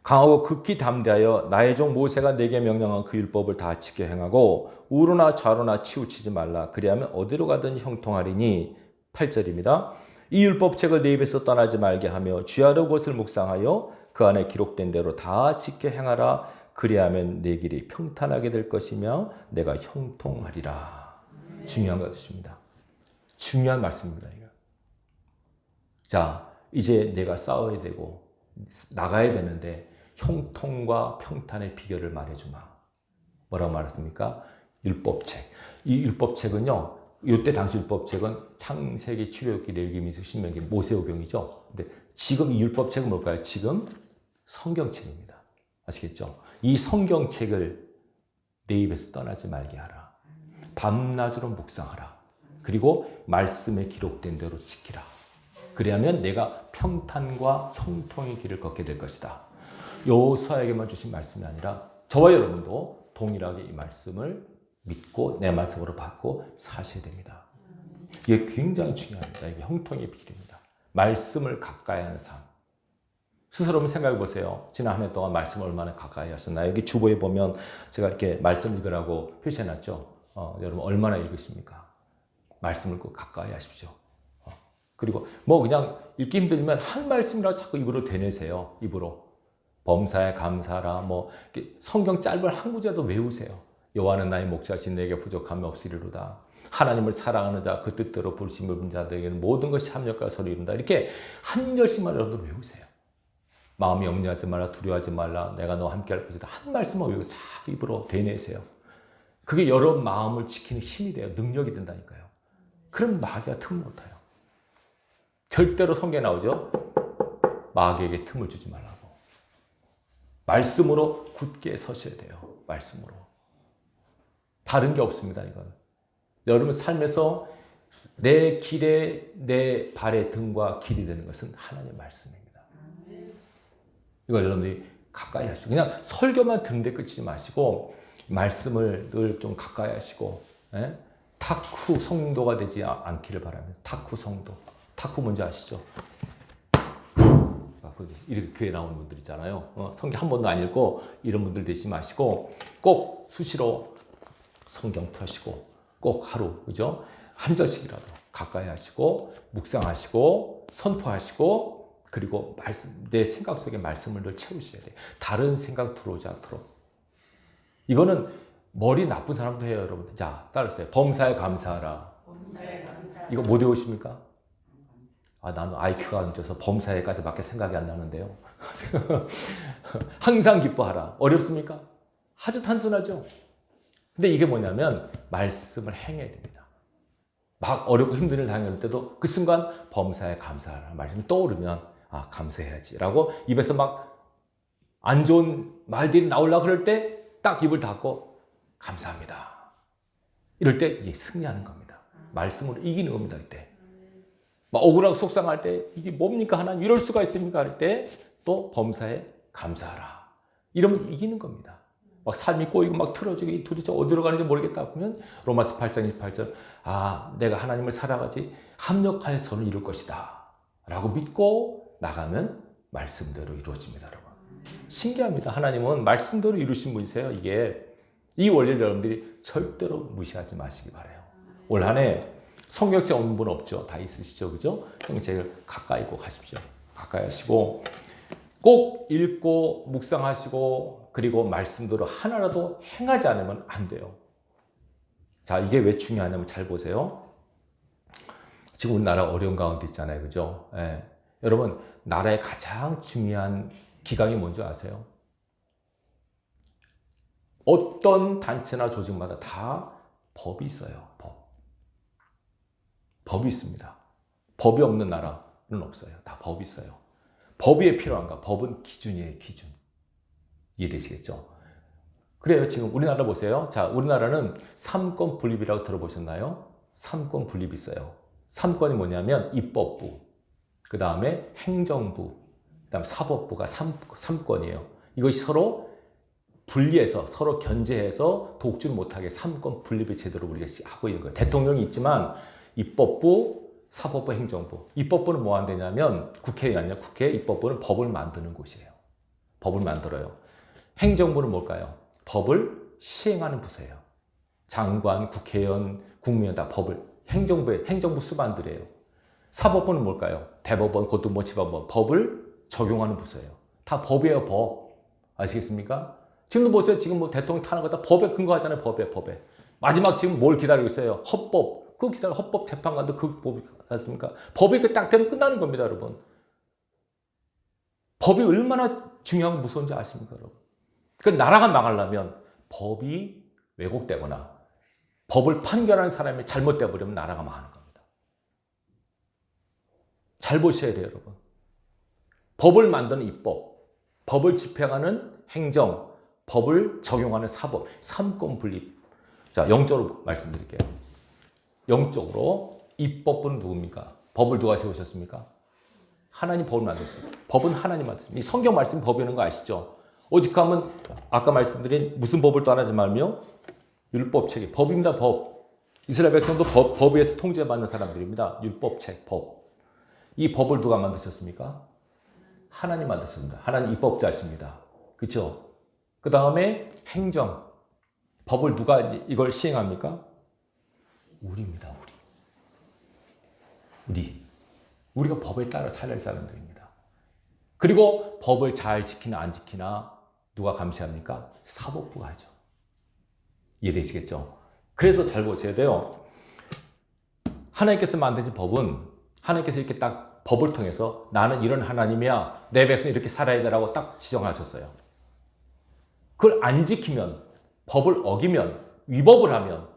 강하고 극히 담대하여 나의 종 모세가 내게 명령한 그 율법을 다 지켜 행하고 우로나 좌로나 치우치지 말라. 그리하면 어디로 가든 형통하리니. 8절입니다. 이 율법책을 내 입에서 떠나지 말게 하며 주야로 것을 묵상하여 그 안에 기록된 대로 다 지켜 행하라. 그리하면 내 길이 평탄하게 될 것이며 내가 형통하리라. 중요한 것입니다. 중요한 말씀입니다. 이거. 자, 이제 내가 싸워야 되고 나가야 되는데 형통과 평탄의 비결을 말해주마. 뭐라고 말했습니까? 율법책. 이 율법책은요. 이때 당시 율법책은 창세기, 출애굽기, 레위기, 신명기, 모세오경이죠. 근데 지금 이 율법책은 뭘까요? 지금 성경책입니다. 아시겠죠? 이 성경책을 내 입에서 떠나지 말게 하라. 밤낮으로 묵상하라. 그리고 말씀에 기록된 대로 지키라. 그리하면 내가 평탄과 형통의 길을 걷게 될 것이다. 여호수아에게만 주신 말씀이 아니라 저와 여러분도 동일하게 이 말씀을 믿고 내 말씀으로 받고 사셔야 됩니다. 이게 굉장히 중요합니다. 이게 형통의 길입니다. 말씀을 가까이 하는 삶. 스스로 한번 생각해 보세요. 지난 한 해 동안 말씀을 얼마나 가까이 하셨나요? 여기 주보에 보면 제가 이렇게 말씀 읽으라고 표시해놨죠. 여러분 얼마나 읽으십니까? 말씀을 꼭 가까이 하십시오. 그리고 그냥 읽기 힘들면 한 말씀이라도 자꾸 입으로 되내세요. 입으로. 범사에 감사하라. 성경 짧은 한 구절도 외우세요. 여호와는 나의 목자신 내게 부족함이 없으리로다. 하나님을 사랑하는 자 그 뜻대로 부르심을 받은 자들에게는 모든 것이 합력과 서로 이룬다. 이렇게 한 절씩만 여러분 외우세요. 마음이 염려하지 말라, 두려워하지 말라, 내가 너와 함께 할 것이다. 한 말씀만 외우고 싹 입으로 되내세요. 그게 여러분 마음을 지키는 힘이 돼요. 능력이 된다니까요. 그럼 마귀가 틈을 못 타요. 절대로 성경에 나오죠. 마귀에게 틈을 주지 말라고. 말씀으로 굳게 서셔야 돼요. 말씀으로. 다른 게 없습니다. 이건. 여러분 삶에서 내 길에 내 발의 등과 길이 되는 것은 하나님의 말씀입니다. 이걸 여러분들이 가까이 하시고 그냥 설교만 듣는데 끝이지 마시고 말씀을 늘 좀 가까이 하시고 탁후 성도가 되지 않기를 바랍니다. 탁후 성도. 탁후 뭔지 아시죠? 이렇게 교회 나오는 분들 있잖아요. 성경 한 번도 안 읽고 이런 분들 되지 마시고 꼭 수시로 성경 펴시고 꼭 하루 그죠? 한 절씩이라도 가까이 하시고 묵상하시고 선포하시고 그리고 내 생각 속에 말씀을 늘 채우셔야 돼요. 다른 생각 들어오지 않도록. 이거는 머리 나쁜 사람도 해요, 여러분. 자, 따라하세요. 범사에 감사하라. 이거 못 외우십니까? 나는 IQ가 안 좋아서 범사에까지밖에 생각이 안 나는데요. 항상 기뻐하라. 어렵습니까? 아주 단순하죠? 근데 이게 뭐냐면 말씀을 행해야 됩니다. 막 어렵고 힘든 일 당할 때도 그 순간 범사에 감사하라 말씀이 떠오르면 감사해야지 라고 입에서 막 안 좋은 말들이 나오려고 그럴 때 딱 입을 닫고 감사합니다. 이럴 때 이게 승리하는 겁니다. 말씀으로 이기는 겁니다. 이때 막 억울하고 속상할 때 이게 뭡니까 하나님 이럴 수가 있습니까 할 때 또 범사에 감사하라. 이러면 이기는 겁니다. 막 삶이 꼬이고 막 틀어지고 이 도대체 어디로 가는지 모르겠다 하면 로마서 8장 28절 내가 하나님을 살아가지 합력하여서는 이룰 것이다 라고 믿고 나가면 말씀대로 이루어집니다. 여러분 신기합니다. 하나님은 말씀대로 이루신 분이세요. 이 원리를 여러분들이 절대로 무시하지 마시기 바라요. 올 한 해 성경책 없는 분 없죠? 다 있으시죠? 그죠? 성경책을 가까이 꼭 하십시오. 가까이 하시고 꼭 읽고 묵상하시고 그리고 말씀대로 하나라도 행하지 않으면 안 돼요. 자, 이게 왜 중요하냐면 잘 보세요. 지금 우리나라 어려운 가운데 있잖아요. 그죠? 예. 여러분, 나라의 가장 중요한 기강이 뭔지 아세요? 어떤 단체나 조직마다 다 법이 있어요. 법이 있습니다. 법이 없는 나라는 없어요. 다 법이 있어요. 법이 왜 필요한가? 법은 기준이에요. 기준. 이해되시겠죠? 그래요. 지금 우리나라 보세요. 자, 우리나라는 삼권 분립이라고 들어보셨나요? 삼권 분립이 있어요. 삼권이 뭐냐면 입법부, 그 다음에 행정부, 그 다음 사법부가 삼권이에요. 이것이 서로 분리해서 서로 견제해서 독주를 못하게 삼권 분립의 제도를 우리가 하고 있는 거예요. 대통령이 있지만 입법부, 사법부, 행정부. 입법부는 뭐 한다냐면 국회의원이요. 국회 입법부는 법을 만드는 곳이에요. 법을 만들어요. 행정부는 뭘까요? 법을 시행하는 부서예요. 장관, 국회의원, 국무위원 다 법을 행정부 수반들이에요. 사법부는 뭘까요? 대법원, 고등법원, 법을 적용하는 부서예요. 다 법이에요, 법. 아시겠습니까? 지금도 보세요. 지금 뭐 대통령 타는 거 다 법에 근거하잖아요. 법에. 마지막 지금 뭘 기다리고 있어요? 헌법. 그 기다려 헌법 재판관도 그 법이 않습니까? 법이 딱 되면 끝나는 겁니다, 여러분. 법이 얼마나 중요하고 무서운지 아십니까, 여러분? 그러니까 나라가 망하려면 법이 왜곡되거나 법을 판결하는 사람이 잘못돼 버리면 나라가 망하는 겁니다. 잘 보셔야 돼요, 여러분. 법을 만드는 입법, 법을 집행하는 행정, 법을 적용하는 사법, 삼권 분립. 자, 영적으로 말씀드릴게요. 영적으로 입법부는 누굽니까? 법을 누가 세우셨습니까? 하나님 법을 만드셨습니다. 법은 하나님 만드셨습니다. 이 성경 말씀이 법이라는 거 아시죠? 오직하면 아까 말씀드린 무슨 법을 떠나지 말며 율법책이 법입니다. 법. 이스라엘 백성도 법에서 통제받는 사람들입니다. 율법책, 법. 이 법을 누가 만드셨습니까? 하나님 만드셨습니다. 하나님 입법자십니다. 그렇죠? 그 다음에 행정. 법을 누가 이걸 시행합니까? 우리입니다. 우리가 법에 따라 살아야 할 사람들입니다. 그리고 법을 잘 지키나 안 지키나 누가 감시합니까? 사법부가 하죠. 이해되시겠죠? 그래서 잘 보셔야 돼요. 하나님께서 만드신 법은 하나님께서 이렇게 딱 법을 통해서 나는 이런 하나님이야. 내 백성이 이렇게 살아야 되라고 딱 지정하셨어요. 그걸 안 지키면, 법을 어기면, 위법을 하면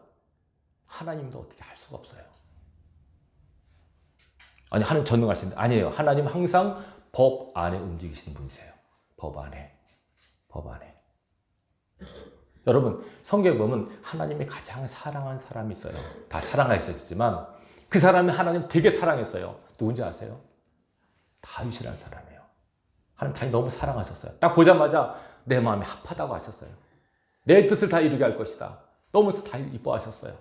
하나님도 어떻게 할 수가 없어요. 아니, 하나님 전능하신데 아니에요. 하나님 항상 법 안에 움직이시는 분이세요. 법 안에. 여러분, 성경에 보면 하나님이 가장 사랑한 사람이 있어요. 다 사랑하셨지만 그 사람이 하나님 되게 사랑했어요. 누군지 아세요? 다윗이라는 사람이에요. 하나님 다윗 너무 사랑하셨어요. 딱 보자마자 내 마음이 합하다고 하셨어요. 내 뜻을 다 이루게 할 것이다. 너무 다윗 이뻐하셨어요.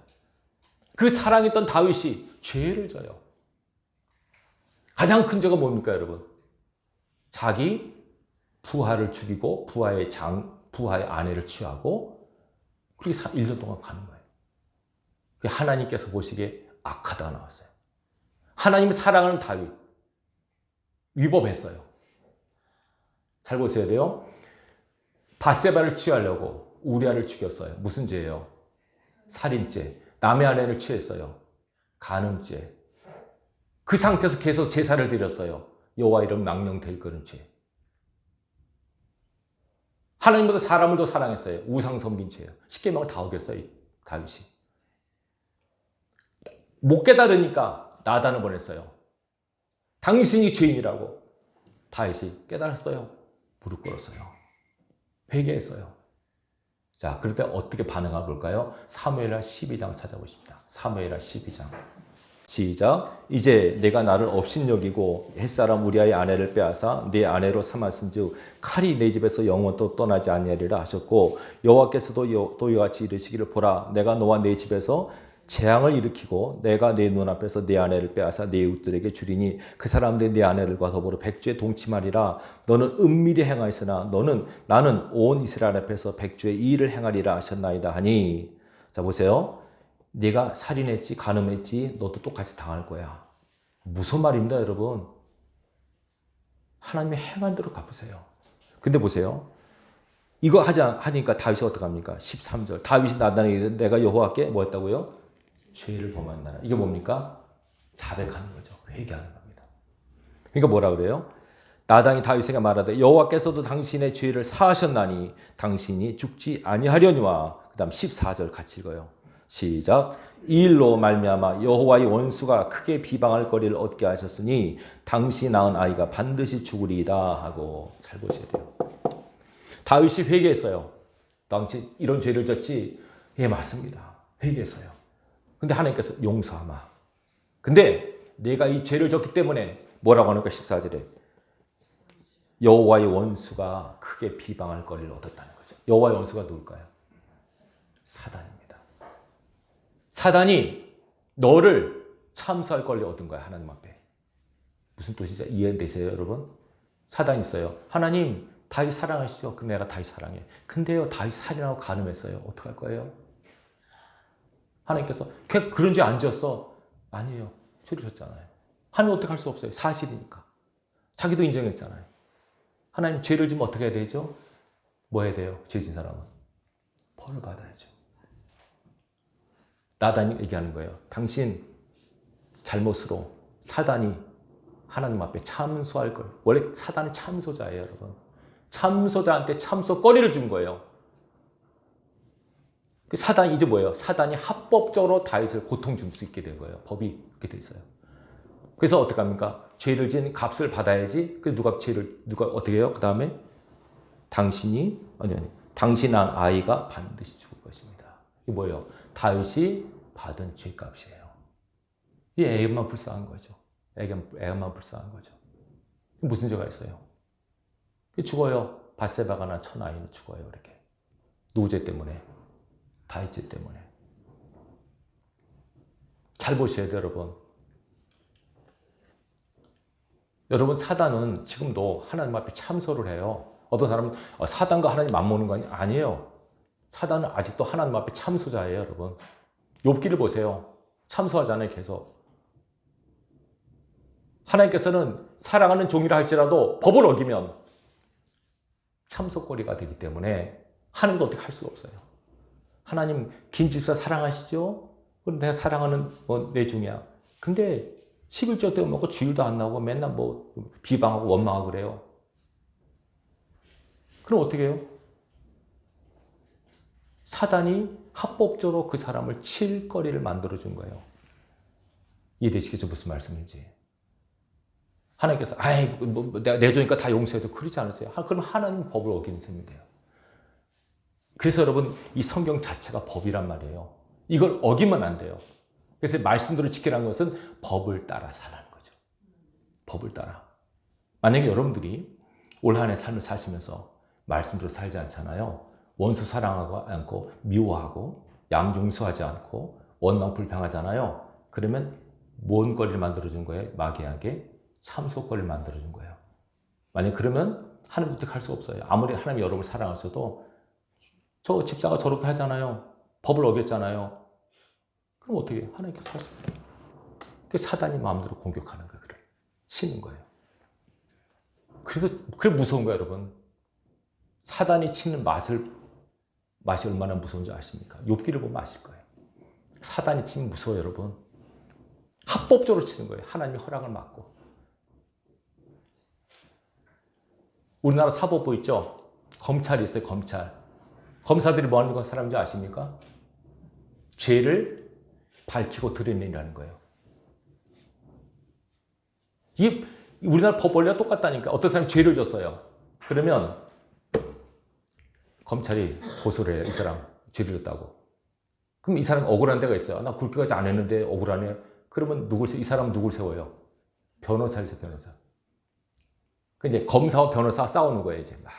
그 사랑했던 다윗이 죄를 져요. 가장 큰 죄가 뭡니까, 여러분? 자기 부하를 죽이고 부하의 아내를 취하고 그렇게 1년 동안 가는 거예요. 하나님께서 보시기에 악하다가 나왔어요. 하나님이 사랑하는 다윗 위법했어요. 잘 보셔야 돼요. 밧세바를 취하려고 우리아를 죽였어요. 무슨 죄예요? 살인죄. 남의 아내를 취했어요. 간음죄. 그 상태에서 계속 제사를 드렸어요. 여호와 이름 망령될 그런 죄. 하나님보다 사람을 더 사랑했어요. 우상 섬긴 죄예요. 십계명을 다 어겼어요. 다윗이. 못 깨달으니까 나단을 보냈어요. 당신이 죄인이라고. 다윗이 깨달았어요. 무릎 꿇었어요. 회개했어요. 자, 그럴 때 어떻게 반응할 볼까요? 사무엘하 12장 찾아보십니다. 사무엘하 12장. 시작. 이제 내가 나를 업신여기고 햇사람 우리아의 아내를 빼앗아 네 아내로 삼았은즉 칼이 내 집에서 영원토 떠나지 아니하리라 하셨고 여호와께서도 또 이같이 이르시기를 보라 내가 너와 네 집에서 재앙을 일으키고 내가 내 눈앞에서 네 아내를 빼앗아 네 이웃들에게 주리니 그 사람들이 네 아내들과 더불어 백주에 동침하리라. 너는 은밀히 행하였으나 나는 온 이스라엘 앞에서 백주의 이 일을 행하리라 하셨나이다 하니. 자, 보세요. 네가 살인했지, 간음했지, 너도 똑같이 당할 거야. 무슨 말입니다, 여러분? 하나님이 행한 대로 갚으세요. 근데 보세요. 이거 하니까 다윗이 어떡합니까? 13절. 다윗이 나단에게 내가 여호와께 뭐 했다고요? 죄를 범한다. 이게 뭡니까? 자백하는 거죠. 회개하는 겁니다. 그러니까 뭐라 그래요? 나단이 다윗에게 말하되 여호와께서도 당신의 죄를 사하셨나니 당신이 죽지 아니하려니와. 그 다음 14절 같이 읽어요. 시작. 이 일로 말미암아 여호와의 원수가 크게 비방할 거리를 얻게 하셨으니 당시 낳은 아이가 반드시 죽으리이다 하고. 잘 보셔야 돼요. 다윗이 회개했어요. 당신 이런 죄를 졌지? 예, 맞습니다. 회개했어요. 근데 하나님께서 용서하마. 근데 내가 이 죄를 졌기 때문에 뭐라고 하니까 14절에 여호와의 원수가 크게 비방할 거리를 얻었다는 거죠. 여호와의 원수가 누굴까요? 사단입니다. 사단이 너를 참수할 권리 얻은 거야, 하나님 앞에. 무슨 뜻이죠? 이해되세요, 여러분? 사단이 있어요. 하나님, 다윗 사랑하시죠? 그럼 내가 다윗 사랑해. 근데요, 다윗 살인하고 간음했어요. 어떡할 거예요? 하나님께서 그런 죄 안 지었어. 아니에요. 죄를 졌잖아요. 하나님 어떻게 할 수 없어요. 사실이니까. 자기도 인정했잖아요. 하나님 죄를 지면 어떻게 해야 되죠? 뭐 해야 돼요? 죄 진 사람은? 벌을 받아야죠. 나단이 얘기하는 거예요. 당신 잘못으로 사단이 하나님 앞에 참소할 걸. 원래 사단은 참소자예요, 여러분. 참소자한테 참소거리를 준 거예요. 사단이 이제 뭐예요? 사단이 합법적으로 다윗을 고통 줄 수 있게 된 거예요. 법이 이렇게 돼 있어요. 그래서 어떻게 합니까? 죄를 지은 값을 받아야지. 그래서 누가 어떻게 해요? 그 다음에 당신 낳은 아이가 반드시 죽을 것입니다. 이게 뭐예요? 다윗이 받은 죄값이에요. 이 애만 불쌍한 거죠. 애만 불쌍한 거죠. 무슨 죄가 있어요? 죽어요. 밧세바가 낳은 첫 아이는 죽어요. 이렇게. 누구 죄 때문에? 다윗 죄 때문에. 잘 보셔야 돼요, 여러분. 여러분, 사단은 지금도 하나님 앞에 참소를 해요. 어떤 사람은 사단과 하나님 맞먹는 거 아니에요. 사단은 아직도 하나님 앞에 참소자예요, 여러분. 욥기를 보세요. 참소하잖아요, 계속. 하나님께서는 사랑하는 종이라 할지라도 법을 어기면 참소거리가 되기 때문에 하나님도 어떻게 할 수가 없어요. 하나님 김집사 사랑하시죠? 그럼 내가 사랑하는 내 종이야. 근데 11조 때 먹고 주일도 안 나오고 맨날 비방하고 원망하고 그래요. 그럼 어떻게 해요? 사단이 합법적으로 그 사람을 칠 거리를 만들어준 거예요. 이해되시겠죠? 무슨 말씀인지. 하나님께서 내가 내 종이니까 다 용서해도 그러지 않으세요. 그럼 하나님 법을 어기는 셈이 돼요. 그래서 여러분 이 성경 자체가 법이란 말이에요. 이걸 어기면 안 돼요. 그래서 말씀대로 지키라는 것은 법을 따라 살라는 거죠. 법을 따라. 만약에 여러분들이 올 한 해 삶을 사시면서 말씀대로 살지 않잖아요. 원수 사랑하지 않고 미워하고 양용서하지 않고 원망 불평하잖아요. 그러면 뭔 거리를 만들어준 거예요? 마귀에게 참소거리를 만들어준 거예요. 만약 그러면 하나님 어떻게 할 수 없어요. 아무리 하나님이 여러분을 사랑하셔도 저 집사가 저렇게 하잖아요. 법을 어겼잖아요. 그럼 어떻게 해요? 하나님께서 할 수 없어요. 그 사단이 마음대로 공격하는 거예요. 그래. 치는 거예요. 그래 무서운 거예요, 여러분. 사단이 치는 맛이 얼마나 무서운지 아십니까? 욥기를 보면 아실 거예요. 사단이 치면 무서워요, 여러분. 합법적으로 치는 거예요. 하나님의 허락을 받고. 우리나라 사법부 있죠? 검찰이 있어요, 검찰. 검사들이 뭐 하는 사람인지 아십니까? 죄를 밝히고 드러내라는 거예요. 이게 우리나라 법 원리가 똑같다니까. 어떤 사람이 죄를 졌어요. 그러면 검찰이 고소를 해요. 이 사람 죄를 졌다고. 그럼 이 사람 억울한 데가 있어요. 나 그렇게까지 안 했는데 억울하네. 그러면 이 사람 누굴 세워요? 변호사를 세워요, 변호사. 그 이제 검사와 변호사 싸우는 거예요, 이제 막.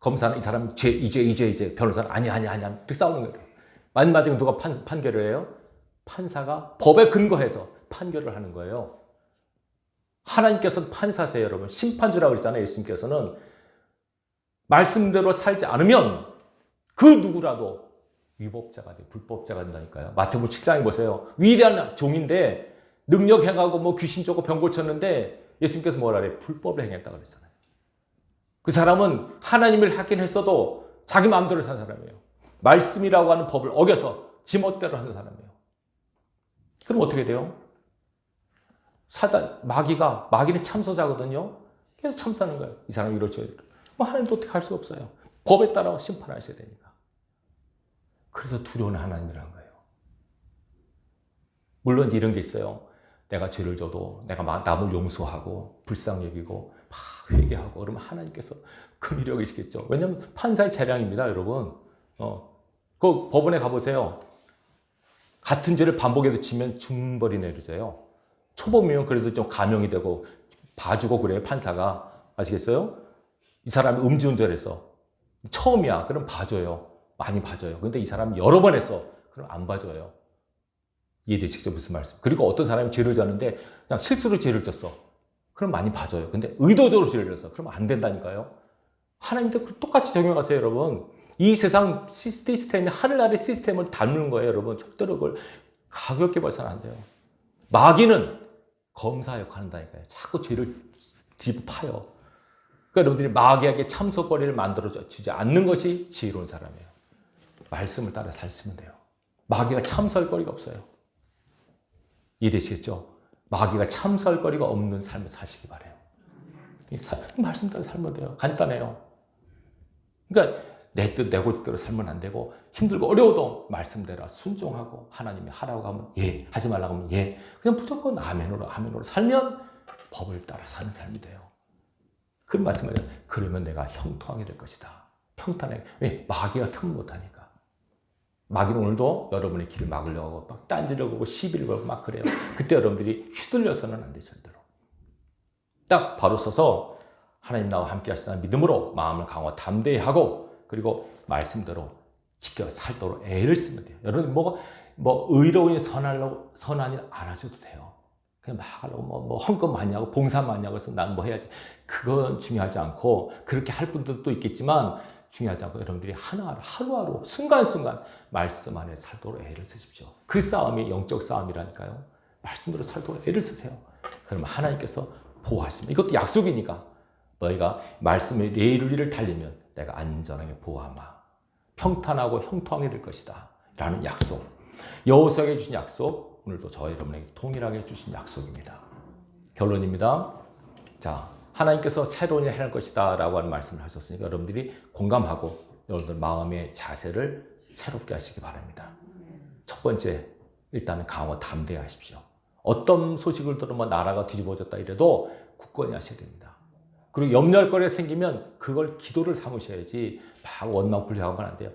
검사는 이 사람 이제 변호사는 아니야. 이렇게 싸우는 거예요. 마지막에 누가 판결을 해요? 판사가 법에 근거해서 판결을 하는 거예요. 하나님께서는 판사세요, 여러분. 심판주라고 그랬잖아요, 예수님께서는. 말씀대로 살지 않으면 그 누구라도 위법자가 돼요. 불법자가 된다니까요. 마태복음 7장에 보세요. 위대한 종인데 능력 행하고 뭐 귀신 쫓고 병 고쳤는데 예수님께서 뭐라 그래요? 불법을 행했다고 그랬잖아요. 그 사람은 하나님을 하긴 했어도 자기 마음대로 사는 사람이에요. 말씀이라고 하는 법을 어겨서 지멋대로 하는 사람이에요. 그럼 어떻게 돼요? 마귀는 참소자거든요. 계속 참소하는 거예요. 이 사람이 이럴지. 뭐 하나님도 어떻게 할 수 없어요. 법에 따라 심판하셔야 되니까. 그래서 두려운 하나님이라는 거예요. 물론 이런 게 있어요. 내가 죄를 져도 내가 남을 용서하고 불쌍히 여기고 막 회개하고 그러면 하나님께서 긍휼히 여기시겠죠. 왜냐하면 판사의 재량입니다, 여러분. 그 법원에 가보세요. 같은 죄를 반복해서 치면 중벌이 내려져요. 초범이면 그래도 좀 감형이 되고 봐주고 그래요, 판사가. 아시겠어요? 이 사람이 음주운전해서 처음이야. 그럼 봐줘요. 많이 봐줘요. 근데 이 사람이 여러 번 했어. 그럼 안 봐줘요. 이해되시죠? 무슨 말씀? 그리고 어떤 사람이 죄를 졌는데 그냥 실수로 죄를 졌어. 그럼 많이 봐줘요. 근데 의도적으로 죄를 졌어. 그럼 안 된다니까요. 하나님도 똑같이 적용하세요, 여러분. 이 세상 시스템이 하늘나라의 시스템을 닮는 거예요, 여러분. 절대로 그걸 가볍게 봐서는 안 돼요. 마귀는 검사 역할을 한다니까요. 자꾸 죄를 파요. 그러니까 여러분들이 마귀에게 참소거리를 만들어주지 않는 것이 지혜로운 사람이에요. 말씀을 따라 살시면 돼요. 마귀가 참소할 거리가 없어요. 이해되시겠죠? 마귀가 참소할 거리가 없는 삶을 사시기 바라요. 말씀 따라 살면 돼요. 간단해요. 그러니까 내 뜻, 내 고집대로 살면 안 되고 힘들고 어려워도 말씀대로 순종하고 하나님이 하라고 하면 예, 하지 말라고 하면 예. 그냥 무조건 아멘으로 살면 법을 따라 사는 삶이 돼요. 그런 말씀을 해요. 그러면 내가 형통하게 될 것이다. 평탄하게. 왜? 마귀가 틈을 못하니까. 마귀는 오늘도 여러분의 길을 막으려고 하고 막 딴지를 걸고 시비를 걸고 막 그래요. 그때 여러분들이 휘둘려서는 안 돼요. 절대로. 딱 바로 서서 하나님 나와 함께 하시다는 믿음으로 마음을 강화 담대히 하고 그리고 말씀대로 지켜 살도록 애를 쓰면 돼요. 여러분 뭐 의로운 선한 일 안 하셔도 돼요. 그냥 막 하려고 뭐 헌금 많이 하고 봉사 많이 하고 해서 난 뭐 해야지. 그건 중요하지 않고 그렇게 할 분들도 있겠지만 중요하지 않고 여러분들이 하루하루 순간순간 말씀 안에 살도록 애를 쓰십시오. 그 싸움이 영적 싸움이라니까요. 말씀대로 살도록 애를 쓰세요. 그러면 하나님께서 보호하십니다. 이것도 약속이니까 너희가 말씀의 예의를 달리면 내가 안전하게 보호하마. 평탄하고 형통하게 될 것이다. 라는 약속. 여호수아에게 주신 약속, 오늘도 저와 여러분에게 동일하게 주신 약속입니다. 결론입니다. 자, 하나님께서 새로운 일을 할 것이다 라고 하는 말씀을 하셨으니까 여러분들이 공감하고 여러분들 마음의 자세를 새롭게 하시기 바랍니다. 첫 번째, 일단은 강화 담대히 하십시오. 어떤 소식을 들으면 나라가 뒤집어졌다 이래도 굳건히 하셔야 됩니다. 그리고 염려할 거리가 생기면 그걸 기도를 삼으셔야지 막 원망불평하면 안 돼요.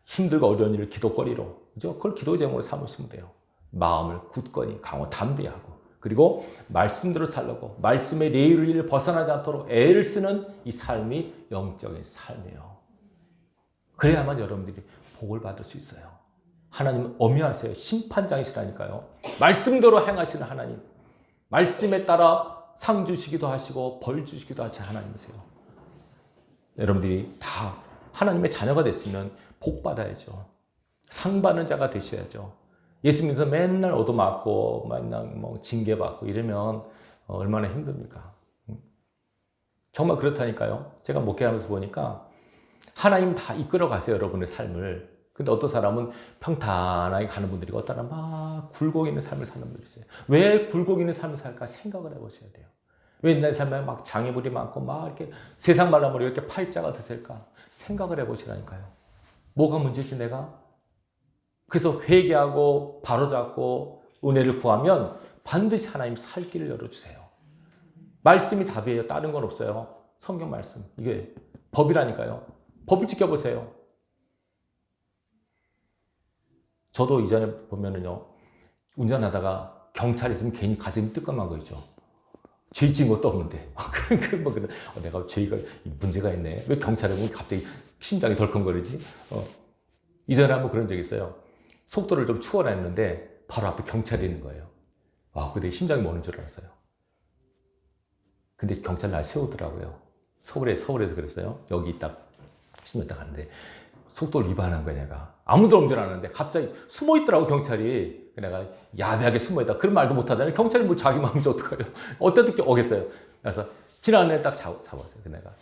힘들고 어려운 일을 기도거리로, 그죠? 그걸 기도 제목으로 삼으시면 돼요. 마음을 굳건히 강화 담대히 하고 그리고 말씀대로 살려고 말씀의 레일을 벗어나지 않도록 애를 쓰는 이 삶이 영적인 삶이에요. 그래야만 여러분들이 복을 받을 수 있어요. 하나님은 엄히하세요. 심판장이시라니까요. 말씀대로 행하시는 하나님. 말씀에 따라 상 주시기도 하시고 벌 주시기도 하시는 하나님이세요. 여러분들이 다 하나님의 자녀가 됐으면 복 받아야죠. 상 받는 자가 되셔야죠. 예수 믿어서 맨날 얻어맞고 맨날 뭐 징계받고 이러면 얼마나 힘듭니까? 정말 그렇다니까요. 제가 목회하면서 보니까 하나님 다 이끌어 가세요, 여러분의 삶을. 근데 어떤 사람은 평탄하게 가는 분들이고 어떤 사람은 막 굴곡 있는 삶을 사는 분들이 있어요. 왜 굴곡 있는 삶을 살까 생각을 해보셔야 돼요. 왜 내 삶에 막 장애물이 많고 막 이렇게 세상 말라머리 이렇게 팔자가 드실까 생각을 해보시라니까요. 뭐가 문제지 내가? 그래서 회개하고 바로잡고 은혜를 구하면 반드시 하나님 살 길을 열어주세요. 말씀이 답이에요. 다른 건 없어요. 성경 말씀. 이게 법이라니까요. 법을 지켜보세요. 저도 이전에 보면은요, 운전하다가 경찰이 있으면 괜히 가슴이 뜨끔한 거 있죠. 죄 지은 것도 없는데. 내가 죄가 문제가 있네. 왜 경찰에 보면 갑자기 심장이 덜컹거리지? 이전에 한번 그런 적이 있어요. 속도를 좀 추월했는데 바로 앞에 경찰이 있는 거예요. 근데 심장이 멎는 줄 알았어요. 근데 경찰 날 세우더라고요. 서울에서 그랬어요. 여기 딱 10m 딱 가는데 속도를 위반한 거야, 내가. 아무도 없는 줄 알았는데 갑자기 숨어 있더라고, 경찰이. 내가 야비하게 숨어 있다. 그런 말도 못 하잖아요. 경찰이 뭐 자기 마음이지 어떡해요. 어떻게 오겠어요. 그래서 지나가는 애 딱 잡았어요. 내가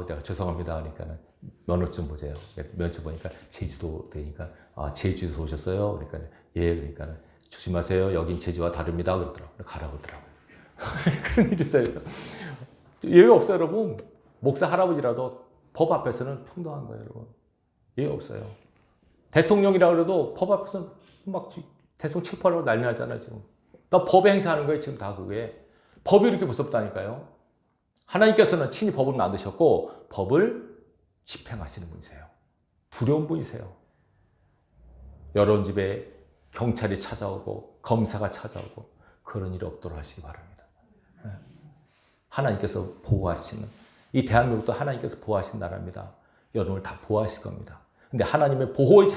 내가 죄송합니다 하니까는 면허 좀 보세요. 면허 보니까 제주도 되니까 제주에서 오셨어요. 그러니까 예, 그러니까는 조심하세요. 여긴 제주와 다릅니다. 그러더라고요. 가라고 하더라고요. 그런 일이 있어요. 그래서 예외 없어요, 여러분. 목사 할아버지라도 법 앞에서는 평등한 거예요, 여러분. 예외 없어요. 대통령이라 그래도 법 앞에서는 막 대통령 체포하려고 난리 나잖아요, 지금. 나 법에 행사하는 거예요, 지금 다 그게. 법이 이렇게 무섭다니까요. 하나님께서는 친히 법을 만드셨고, 법을 집행하시는 분이세요. 두려운 분이세요. 여러분 집에 경찰이 찾아오고, 검사가 찾아오고, 그런 일이 없도록 하시기 바랍니다. 하나님께서 보호하시는, 이 대한민국도 하나님께서 보호하신 나라입니다. 여러분을 다 보호하실 겁니다. 근데 하나님의 보호의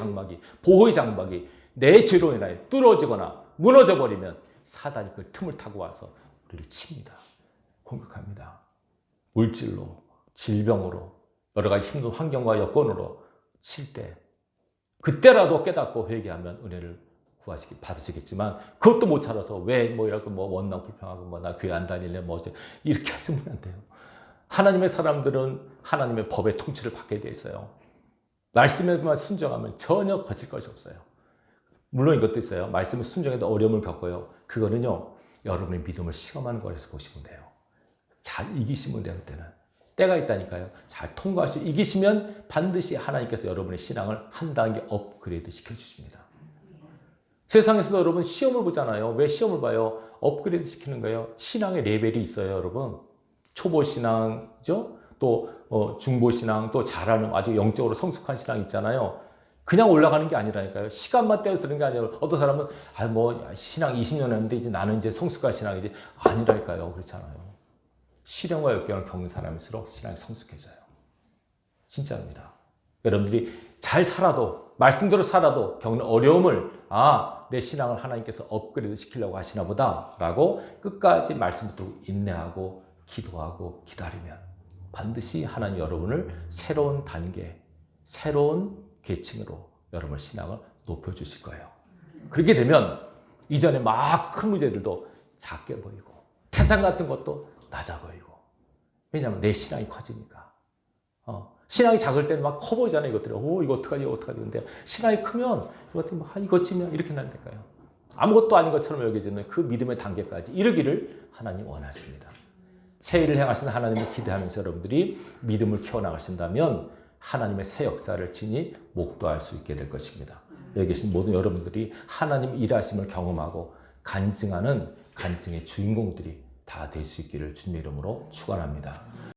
장막이 내 죄로 인하여 뚫어지거나 무너져 버리면 사단이 그 틈을 타고 와서 우리를 칩니다. 공격합니다. 물질로, 질병으로, 여러 가지 힘든 환경과 여건으로 칠 때 그때라도 깨닫고 회개하면 은혜를 받으시겠지만 그것도 못 찾아서 이렇게 원망 불평하고 나 교회 안 다닐래 이렇게 하시면 안 돼요. 하나님의 사람들은 하나님의 법의 통치를 받게 돼 있어요. 말씀에만 순종하면 전혀 거칠 것이 없어요. 물론 이것도 있어요. 말씀을 순종해도 어려움을 겪어요. 그거는요, 여러분의 믿음을 시험하는 거라서 보시면 돼요. 잘 이기시면 돼요, 그때는. 때가 있다니까요. 잘 통과하시고 이기시면 반드시 하나님께서 여러분의 신앙을 한 단계 업그레이드 시켜주십니다. 세상에서도 여러분 시험을 보잖아요. 왜 시험을 봐요? 업그레이드 시키는 거예요. 신앙의 레벨이 있어요, 여러분. 초보 신앙이죠? 또 중보 신앙, 또 잘하는 아주 영적으로 성숙한 신앙 있잖아요. 그냥 올라가는 게 아니라니까요. 시간만 떼서 되는 게 아니라 어떤 사람은 신앙 20년 했는데 이제 나는 이제 성숙한 신앙이지 아니라니까요. 그렇잖아요. 시련과 역경을 겪는 사람일수록 신앙이 성숙해져요. 진짜입니다. 여러분들이 잘 살아도 말씀대로 살아도 겪는 어려움을 내 신앙을 하나님께서 업그레이드 시키려고 하시나 보다 라고 끝까지 말씀 붙들고 인내하고 기도하고 기다리면 반드시 하나님 여러분을 새로운 단계, 새로운 계층으로 여러분의 신앙을 높여주실 거예요. 그렇게 되면 이전에 막 큰 문제들도 작게 보이고 태산 같은 것도 낮아 보이고, 왜냐하면 내 신앙이 커지니까. 신앙이 작을 때는 막 커 보이잖아요, 이것들이. 이거 어떡하지. 근데 신앙이 크면 이것들이 이것쯤이야 이렇게 난다니까요. 아무것도 아닌 것처럼 여겨지는 그 믿음의 단계까지 이르기를 하나님 원하십니다. 새 일을 행하시는 하나님을 기대하면서 여러분들이 믿음을 키워나가신다면 하나님의 새 역사를 친히 목도할 수 있게 될 것입니다. 여기 계신 모든 여러분들이 하나님 일하심을 경험하고 간증하는 간증의 주인공들이 다 될 수 있기를 주님의 이름으로 축원합니다.